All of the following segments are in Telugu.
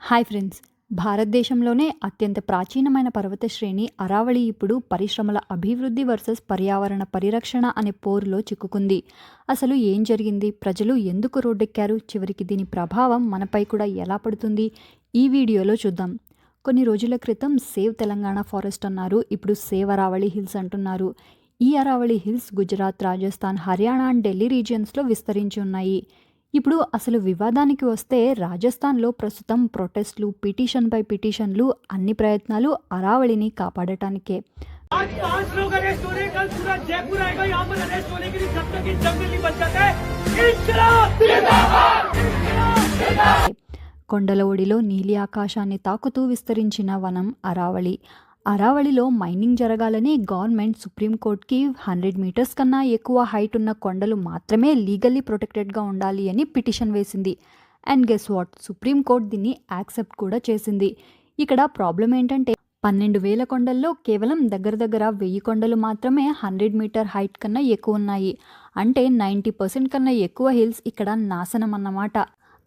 Hi friends. భారతదేశంలోనే అత్యంత ప్రాచీనమైన పర్వత శ్రేణి అరావళి ఇప్పుడు పరిశ్రమల అభివృద్ధి వర్సెస్ పర్యావరణ పరిరక్షణ అనే పోరులో చిక్కుకుంది. అసలు ఏం జరిగింది? ప్రజలు ఎందుకు రోడ్డెక్కారు? చివరికి దీని ప్రభావం మనపై కూడా ఎలా పడుతుంది? ఈ వీడియోలో చూద్దాం. కొన్ని రోజుల క్రితం సేవ్ తెలంగాణ ఫారెస్ట్ అన్నారు. ఇప్పుడు సేవ్ అరావళి హిల్స్ అంటున్నారు. ఈ అరావళి హిల్స్ గుజరాత్, రాజస్థాన్, హర్యానా అండ్ ఢిల్లీ రీజియన్స్లో విస్తరించి ఉన్నాయి. ఇప్పుడు అసలు వివాదానికి వస్తే రాజస్థాన్లో ప్రస్తుతం ప్రొటెస్ట్లు, పిటిషన్పై పిటిషన్లు, అన్ని ప్రయత్నాలు అరావళిని కాపాడటానికే. కొండల ఒడిలో నీలి ఆకాశాన్ని తాకుతూ విస్తరించిన వనం అరావళి. అరావళిలో మైనింగ్ జరగాలని గవర్నమెంట్ సుప్రీంకోర్టుకి 100 మీటర్స్ కన్నా ఎక్కువ హైట్ ఉన్న కొండలు మాత్రమే లీగల్లీ ప్రొటెక్టెడ్గా ఉండాలి అని పిటిషన్ వేసింది. అండ్ గెస్ వాట్, సుప్రీంకోర్టు దీన్ని యాక్సెప్ట్ కూడా చేసింది. ఇక్కడ ప్రాబ్లం ఏంటంటే 12,000 కొండల్లో కేవలం దగ్గర 1000 కొండలు మాత్రమే 100 మీటర్ హైట్ కన్నా ఎక్కువ ఉన్నాయి. అంటే 90% కన్నా ఎక్కువ హిల్స్ ఇక్కడ నాశనం అన్నమాట.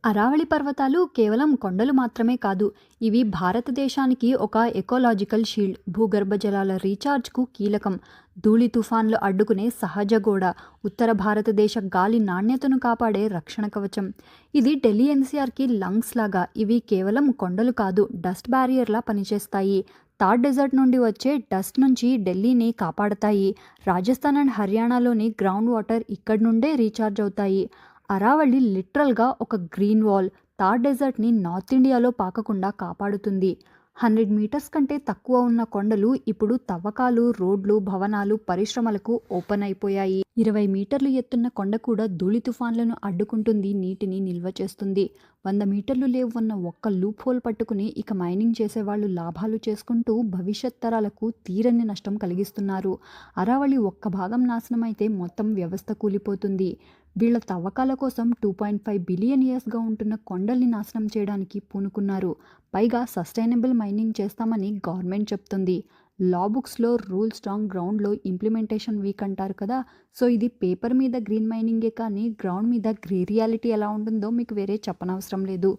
అరావళి పర్వతాలు కేవలం కొండలు మాత్రమే కాదు, ఇవి భారతదేశానికి ఒక ఎకోలాజికల్ షీల్డ్, భూగర్భ జలాల రీఛార్జ్కు కీలకం, ధూళి తుఫాన్లు అడ్డుకునే సహజ గోడ, ఉత్తర భారతదేశ గాలి నాణ్యతను కాపాడే రక్షణ కవచం. ఇది ఢిల్లీ ఎన్సీఆర్కి లంగ్స్ లాగా. ఇవి కేవలం కొండలు కాదు, డస్ట్ బ్యారియర్లా పనిచేస్తాయి. థార్ డెజర్ట్ నుండి వచ్చే డస్ట్ నుంచి ఢిల్లీని కాపాడతాయి. రాజస్థాన్ అండ్ హర్యానాలోని గ్రౌండ్ వాటర్ ఇక్కడి నుండే రీఛార్జ్ అవుతాయి. అరావళి లిటరల్గా ఒక గ్రీన్ వాల్, థార్ డెజర్ట్ని నార్త్ ఇండియాలో పాకకుండా కాపాడుతుంది. 100 మీటర్స్ కంటే తక్కువ ఉన్న కొండలు ఇప్పుడు తవ్వకాలు, రోడ్లు, భవనాలు, పరిశ్రమలకు ఓపెన్ అయిపోయాయి. 20 మీటర్లు ఎత్తున్న కొండ కూడా ధూళి తుఫాన్లను అడ్డుకుంటుంది, నీటిని నిల్వ చేస్తుంది. 100 మీటర్లు లేవు ఉన్న ఒక్క లూప్ హోల్ పట్టుకుని ఇక మైనింగ్ చేసేవాళ్ళు లాభాలు చేసుకుంటూ భవిష్యత్ తరాలకు తీరని నష్టం కలిగిస్తున్నారు. అరావళి ఒక్క భాగం నాశనం అయితే మొత్తం వ్యవస్థ కూలిపోతుంది. వీళ్ల తవ్వకాల కోసం 2.5 బిలియన్ ఇయర్స్గా ఉంటున్న కొండల్ని నాశనం చేయడానికి పూనుకున్నారు. పైగా సస్టైనబుల్ మైనింగ్ చేస్తామని గవర్నమెంట్ చెప్తుంది. లా బుక్స్లో రూల్ స్ట్రాంగ్, గ్రౌండ్లో ఇంప్లిమెంటేషన్ వీక్ అంటారు కదా. సో ఇది పేపర్ మీద గ్రీన్ మైనింగే, కానీ గ్రౌండ్ మీద గ్రే రియాలిటీ ఎలా ఉంటుందో మీకు వేరే చెప్పనవసరం లేదు.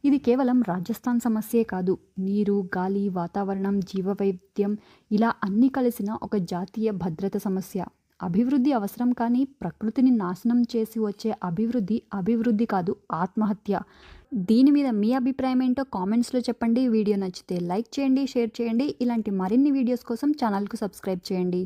ఇది కేవలం రాజస్థాన్ సమస్యే కాదు, నీరు, గాలి, వాతావరణం, జీవవైవిధ్యం ఇలా అన్నీ కలిసిన ఒక జాతీయ భద్రత సమస్య. అభివృద్ధి అవసరం, కానీ ప్రకృతిని నాశనం చేసి వచ్చే అభివృద్ధి కాదు, ఆత్మహత్య. దీని మీద మీ అభిప్రాయం ఏంటో కామెంట్స్లో చెప్పండి. వీడియో నచ్చితే లైక్ చేయండి, షేర్ చేయండి. ఇలాంటి మరిన్ని వీడియోస్ కోసం ఛానల్కు సబ్స్క్రైబ్ చేయండి.